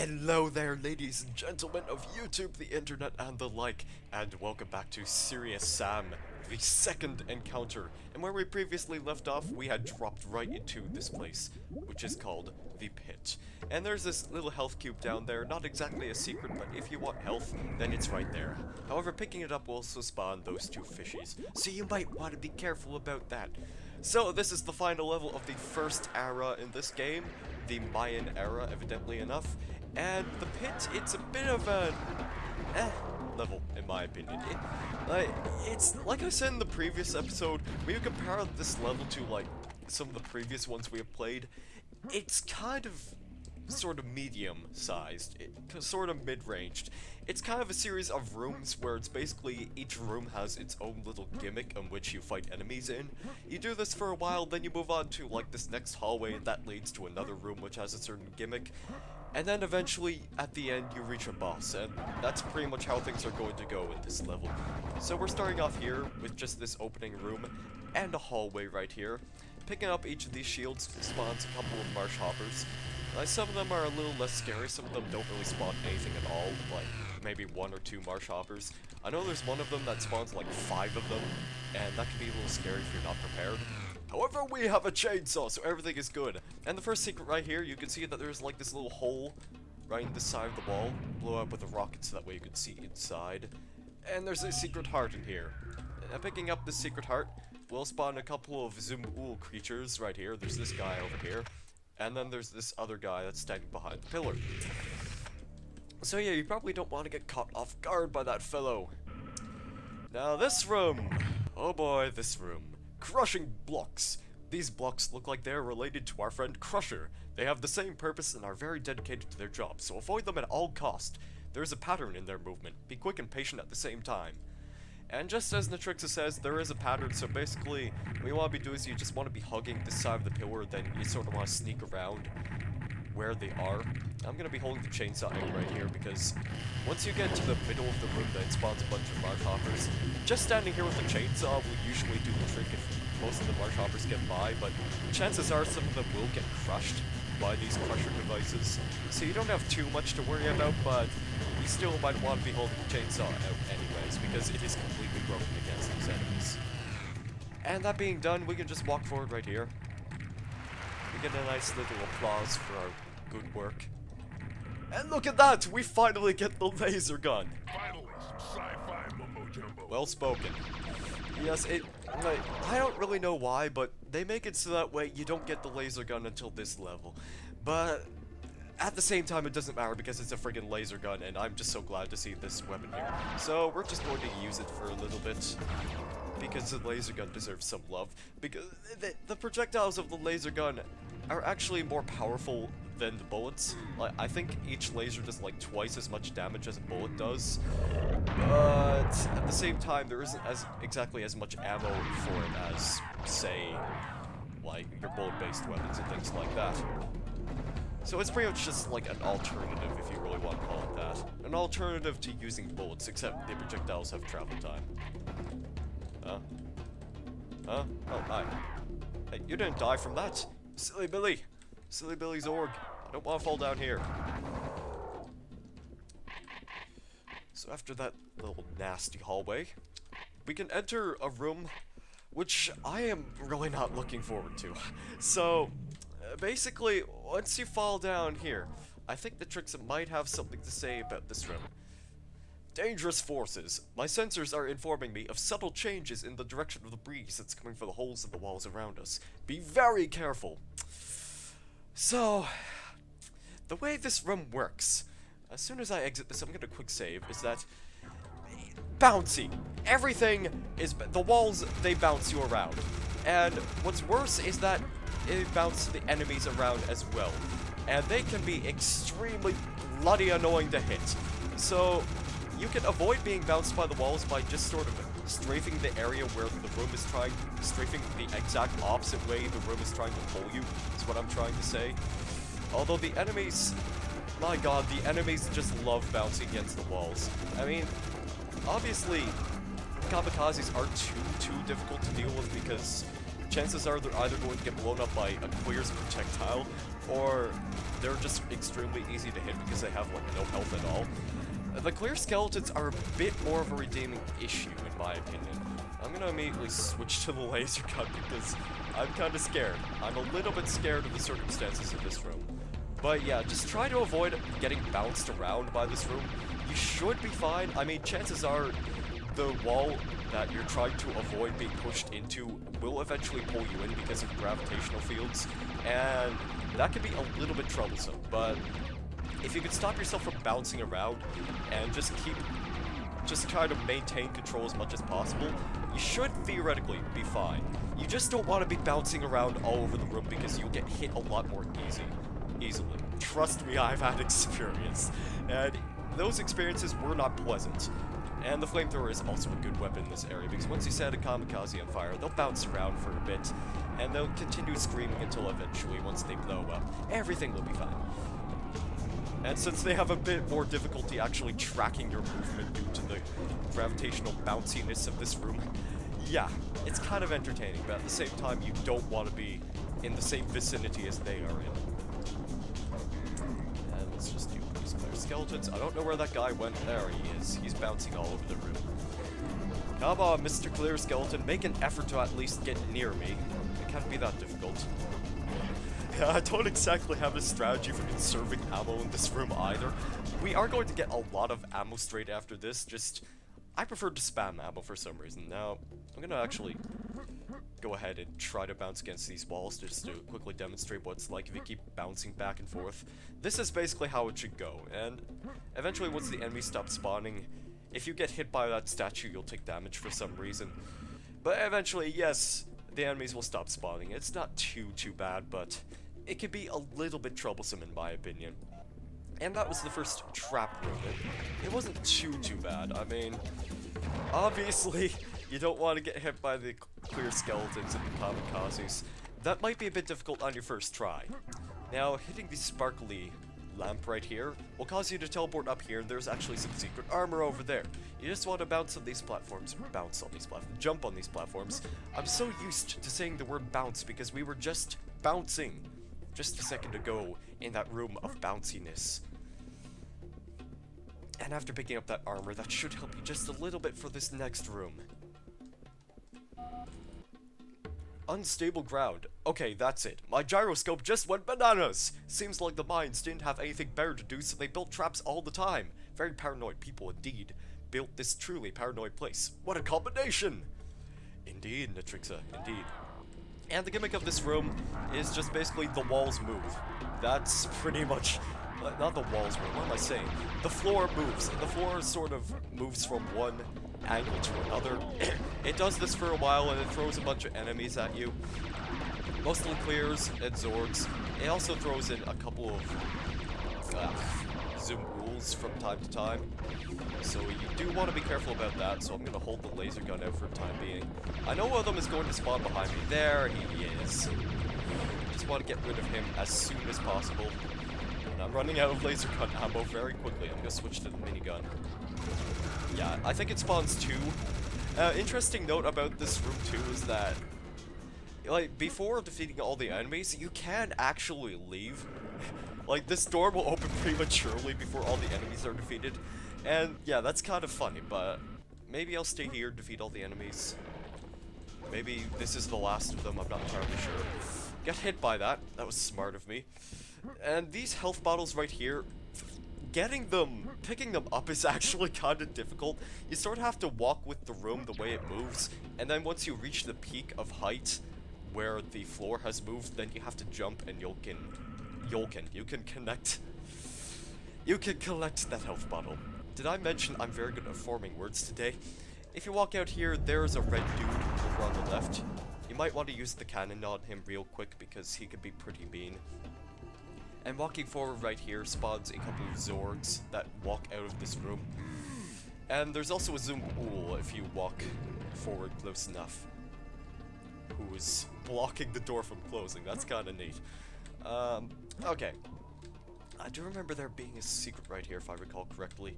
Hello there, ladies and gentlemen of YouTube, the internet, and the like, and welcome back to Serious Sam, the second encounter. And where we previously left off, we had dropped right into this place, which is called the Pit. And there's this little health cube down there, not exactly a secret, but if you want health, then it's right there. However, picking it up will also spawn those two fishies, so you might want to be careful about that. So, this is the final level of the first era in this game, the Mayan era, evidently enough. And the pit, it's a bit of an level, in my opinion. It's like I said in the previous episode, when you compare this level to like some of the previous ones we have played, it's kind of sort of medium-sized, sort of mid-ranged. It's kind of a series of rooms where it's basically each room has its own little gimmick in which you fight enemies in. You do this for a while, then you move on to like this next hallway, and that leads to another room which has a certain gimmick. And then eventually, at the end, you reach a boss, and that's pretty much how things are going to go in this level. So we're starting off here with just this opening room and a hallway right here. Picking up each of these shields spawns a couple of Marsh-Hoppers. Some of them are a little less scary, some of them don't really spawn anything at all, like maybe 1 or 2 Marsh-Hoppers. I know there's one of them that spawns like 5 of them, and that can be a little scary if you're not prepared. However, we have a chainsaw, so everything is good. And the first secret right here, you can see that there's like this little hole right in the side of the wall. Blow up with a rocket so that way you can see inside. And there's a secret heart in here. Picking up this secret heart, we'll spawn a couple of Zumb'ul creatures right here. There's this guy over here. And then there's this other guy that's standing behind the pillar. So yeah, you probably don't want to get caught off guard by that fellow. Now this room. Oh boy, this room. Crushing blocks. These blocks look like they're related to our friend Crusher. They have the same purpose and are very dedicated to their job, so avoid them at all cost. There is a pattern in their movement. Be quick and patient at the same time. And just as Natrixa says, there is a pattern, so basically, what you want to be doing is you just want to be hugging this side of the pillar, then you sort of want to sneak around where they are. I'm going to be holding the chainsaw out right here, because once you get to the middle of the room, then it spawns a bunch of Marsh-Hoppers. Just standing here with the chainsaw will usually do the trick if most of the Marsh-Hoppers get by, but chances are some of them will get crushed by these crusher devices. So you don't have too much to worry about, but you still might want to be holding the chainsaw out anyways, because it is completely broken against these enemies. And that being done, we can just walk forward right here. We get a nice little applause for our good work. And look at that! We finally get the laser gun! Finally, some sci-fi mumbo-jumbo. Well spoken. Yes, I don't really know why, but they make it so that way you don't get the laser gun until this level. But at the same time, it doesn't matter because it's a friggin' laser gun, and I'm just so glad to see this weapon here. So we're just going to use it for a little bit, because the laser gun deserves some love. Because the projectiles of the laser gun are actually more powerful than the bullets. Like, I think each laser does like twice as much damage as a bullet does, but at the same time there isn't exactly as much ammo for it as, say, like your bullet-based weapons and things like that. So it's pretty much just like an alternative, if you really want to call it that. An alternative to using bullets, except the projectiles have travel time. Huh? Huh? Oh, hi. Hey, you didn't die from that. Silly Billy. Silly Billy's org. I don't want to fall down here. So after that little nasty hallway, we can enter a room which I am really not looking forward to. So, basically, once you fall down here, I think Natrixa might have something to say about this room. Dangerous forces. My sensors are informing me of subtle changes in the direction of the breeze that's coming from the holes in the walls around us. Be very careful. So, the way this room works, as soon as I exit this, I'm gonna quick save, is that bouncy. Everything is, the walls, they bounce you around. And what's worse is that it bounces the enemies around as well. And they can be extremely bloody annoying to hit. So, you can avoid being bounced by the walls by just sort of strafing the area where the room is strafing the exact opposite way the room is trying to pull you, is what I'm trying to say. Although the enemies, my god, the enemies just love bouncing against the walls. I mean, obviously, kamikazes are too difficult to deal with because chances are they're either going to get blown up by a queer's projectile, or they're just extremely easy to hit because they have like no health at all. The clear skeletons are a bit more of a redeeming issue in my opinion. I'm gonna immediately switch to the laser gun because I'm kind of scared. I'm a little bit scared of the circumstances of this room. But yeah, just try to avoid getting bounced around by this room. You should be fine. I mean, chances are the wall that you're trying to avoid being pushed into will eventually pull you in because of gravitational fields, and that can be a little bit troublesome, but if you can stop yourself from bouncing around and just try to maintain control as much as possible, you should theoretically be fine. You just don't want to be bouncing around all over the room because you'll get hit a lot more easily. Trust me, I've had experience, and those experiences were not pleasant. And the flamethrower is also a good weapon in this area, because once you set a kamikaze on fire, they'll bounce around for a bit, and they'll continue screaming until eventually, once they blow up, everything will be fine. And since they have a bit more difficulty actually tracking your movement due to the gravitational bounciness of this room, yeah, it's kind of entertaining, but at the same time, you don't want to be in the same vicinity as they are in. And let's just do these clear skeletons. I don't know where that guy went. There he is. He's bouncing all over the room. Come on, Mr. Clear Skeleton, make an effort to at least get near me. It can't be that difficult. Yeah, I don't exactly have a strategy for conserving ammo in this room either. We are going to get a lot of ammo straight after this, I prefer to spam ammo for some reason. Now, I'm gonna actually go ahead and try to bounce against these walls just to quickly demonstrate what it's like if you keep bouncing back and forth. This is basically how it should go, and eventually once the enemies stop spawning, if you get hit by that statue, you'll take damage for some reason. But eventually, yes, the enemies will stop spawning. It's not too bad, but it can be a little bit troublesome in my opinion. And that was the first trap room. It wasn't too bad. I mean, obviously, you don't want to get hit by the clear skeletons and the kamikazes. That might be a bit difficult on your first try. Now, hitting the sparkly lamp right here will cause you to teleport up here, and there's actually some secret armor over there. You just want to bounce on these platforms, jump on these platforms. I'm so used to saying the word bounce because we were just bouncing just a second ago in that room of bounciness. And after picking up that armor, that should help you just a little bit for this next room. Unstable ground. Okay, that's it. My gyroscope just went bananas! Seems like the mines didn't have anything better to do, so they built traps all the time. Very paranoid people indeed. Built this truly paranoid place. What a combination! Indeed, Natrixa, indeed. And the gimmick of this room is just basically the walls move. That's pretty much... not the walls move, what am I saying? The floor moves, and the floor sort of moves from one angle to another. It does this for a while, and it throws a bunch of enemies at you. Mostly clears and zords. It also throws in a couple of Zumb'uls from time to time. So you do want to be careful about that, so I'm going to hold the laser gun out for the time being. I know one of them is going to spawn behind me. There he is. Just want to get rid of him as soon as possible. And I'm running out of laser gun ammo very quickly. I'm going to switch to the minigun. Yeah, I think it spawns two. Interesting note about this room too is that, like, before defeating all the enemies, you can actually leave. Like, this door will open prematurely before all the enemies are defeated. And yeah, that's kind of funny, but maybe I'll stay here, defeat all the enemies. Maybe this is the last of them, I'm not entirely sure. Got hit by that. That was smart of me. And these health bottles right here, picking them up is actually kind of difficult. You sort of have to walk with the room the way it moves, and then once you reach the peak of height where the floor has moved, then you have to jump and you can collect that health bottle. Did I mention I'm very good at forming words today? If you walk out here, there's a red dude over on the left. You might want to use the cannon on him real quick because he can be pretty mean. And walking forward right here spawns a couple of Zords that walk out of this room. And there's also a Zumb'ul if you walk forward close enough, who is blocking the door from closing. That's kind of neat. Okay. I do remember there being a secret right here, if I recall correctly.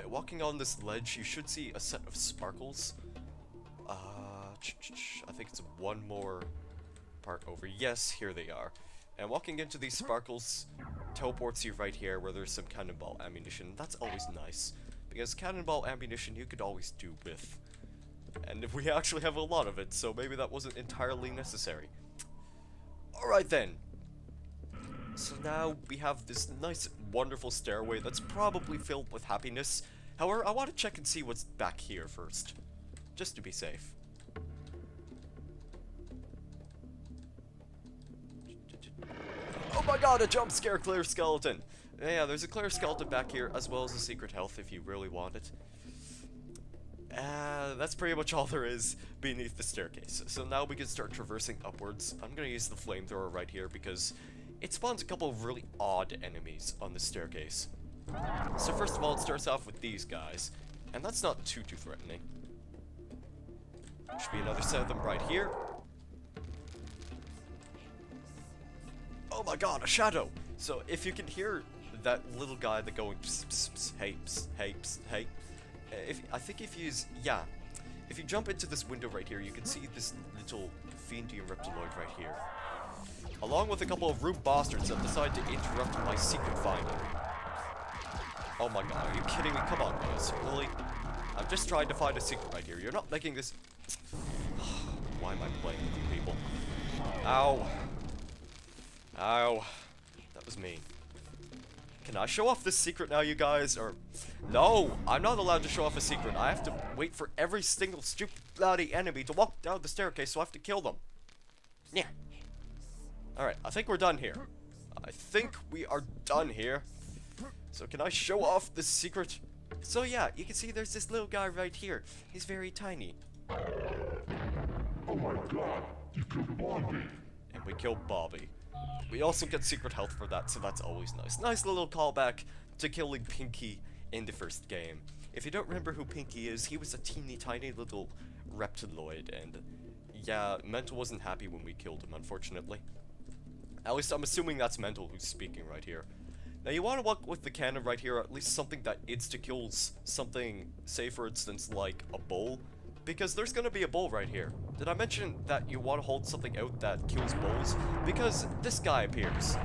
Walking on this ledge, you should see a set of sparkles. I think it's one more part over. Yes, here they are. And walking into these sparkles teleports you right here where there's some cannonball ammunition. That's always nice, because cannonball ammunition you could always do with. And we actually have a lot of it, so maybe that wasn't entirely necessary. Alright then. So now we have this nice, wonderful stairway that's probably filled with happiness. However, I want to check and see what's back here first, just to be safe. Oh my god, a jump scare clear skeleton! Yeah, there's a clear skeleton back here, as well as a secret health if you really want it. That's pretty much all there is beneath the staircase. So now we can start traversing upwards. I'm gonna use the flamethrower right here because it spawns a couple of really odd enemies on the staircase. So first of all, it starts off with these guys, and that's not too threatening. There should be another set of them right here. Oh my god, a shadow! So if you can hear that little guy that going pss, pss, pss, hey, pss, hey, pss, hey. If you jump into this window right here, you can see this little fiendian reptiloid right here. Along with a couple of rude bastards that decide to interrupt my secret finding. Oh my god, are you kidding me? Come on, guys. Really? I'm just trying to find a secret right here. You're not making this... Why am I playing with you people? Ow. Ow. That was mean. Can I show off this secret now, you guys? Or... No! I'm not allowed to show off a secret. I have to wait for every single stupid bloody enemy to walk down the staircase, so I have to kill them. Yeah. Alright, I think we're done here. I think we are done here. So can I show off this secret? So yeah, you can see there's this little guy right here. He's very tiny. Oh my god, you killed Bobby. And we killed Bobby. We also get secret health for that, so that's always nice. Nice little callback to killing Pinky in the first game. If you don't remember who Pinky is, he was a teeny tiny little reptiloid, and yeah, Mental wasn't happy when we killed him, unfortunately. At least I'm assuming that's Mental who's speaking right here. Now you want to walk with the cannon right here, at least something that insta-kills something, say for instance like a bull, because there's gonna be a bull right here. Did I mention that you want to hold something out that kills bulls? Because this guy appears.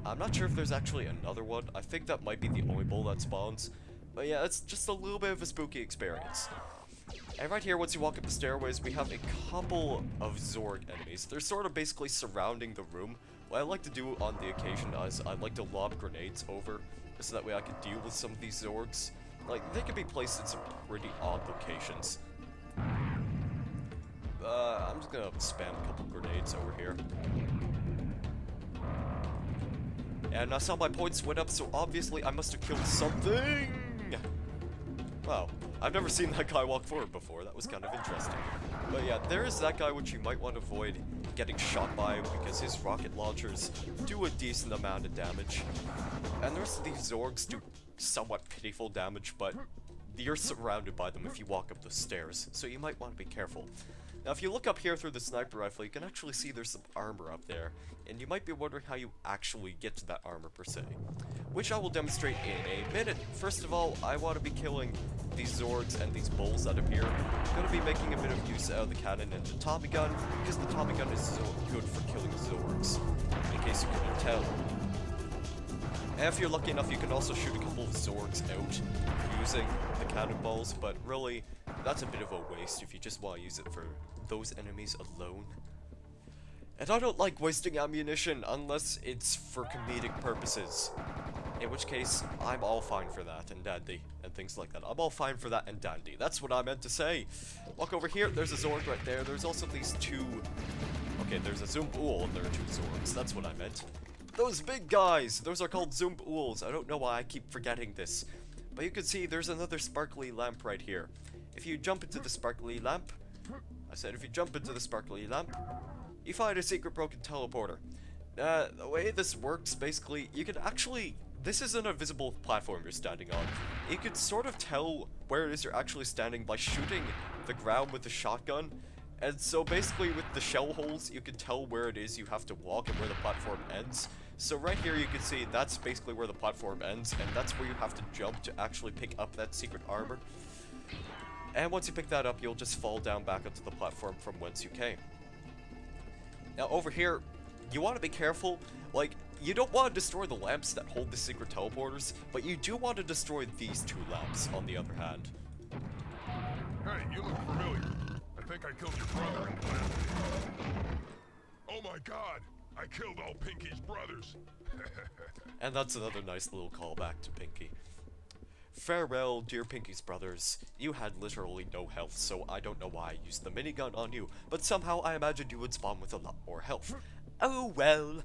I'm not sure if there's actually another one. I think that might be the only bull that spawns. But yeah, it's just a little bit of a spooky experience. And right here, once you walk up the stairways, we have a couple of Zorg enemies. They're sort of basically surrounding the room. What I like to do on the occasion is I like to lob grenades over, so that way I can deal with some of these Zorgs. Like, they can be placed in some pretty odd locations. I'm just gonna spam a couple grenades over here. And I saw my points went up, so obviously I must have killed something! Wow, I've never seen that guy walk forward before. That was kind of interesting. But yeah, there is that guy which you might want to avoid getting shot by because his rocket launchers do a decent amount of damage. And the rest of these Zorgs do somewhat pitiful damage, but you're surrounded by them if you walk up the stairs, so you might want to be careful. Now if you look up here through the sniper rifle, you can actually see there's some armor up there, and you might be wondering how you actually get to that armor per se, which I will demonstrate in a minute. First of all, I want to be killing these Zorgs and these bulls that appear. I'm going to be making a bit of use out of the cannon and the Tommy gun, because the Tommy gun is so good for killing Zorgs, in case you couldn't tell. And if you're lucky enough, you can also shoot a couple of Zorgs out using the cannonballs, but really, that's a bit of a waste if you just want to use it for those enemies alone. And I don't like wasting ammunition unless it's for comedic purposes. In which case, I'm all fine for that and dandy and things like that. I'm all fine for that and dandy. That's what I meant to say. Walk over here, there's a Zorg right there. There's also these two... Okay, there's a Zumb'ul and there are two Zorgs. That's what I meant. Those big guys! Those are called Zumb'uls. I don't know why I keep forgetting this. But you can see there's another sparkly lamp right here. If you jump into the sparkly lamp... I said if you jump into the sparkly lamp, you find a secret broken teleporter. The way this works, basically, you can actually... This is an invisible platform you're standing on. You can sort of tell where it is you're actually standing by shooting the ground with the shotgun. And so basically with the shell holes, you can tell where it is you have to walk and where the platform ends. So right here you can see that's basically where the platform ends, and that's where you have to jump to actually pick up that secret armor. And once you pick that up, you'll just fall down back onto the platform from whence you came. Now over here, you want to be careful. Like, you don't want to destroy the lamps that hold the secret teleporters, but you do want to destroy these 2 lamps, on the other hand. Hey, you look familiar. I think I killed your brother in the last video. Oh my god! I killed all Pinky's brothers! And that's another nice little callback to Pinky. Farewell, dear Pinky's brothers. You had literally no health, so I don't know why I used the minigun on you, but somehow I imagined you would spawn with a lot more health. Oh well.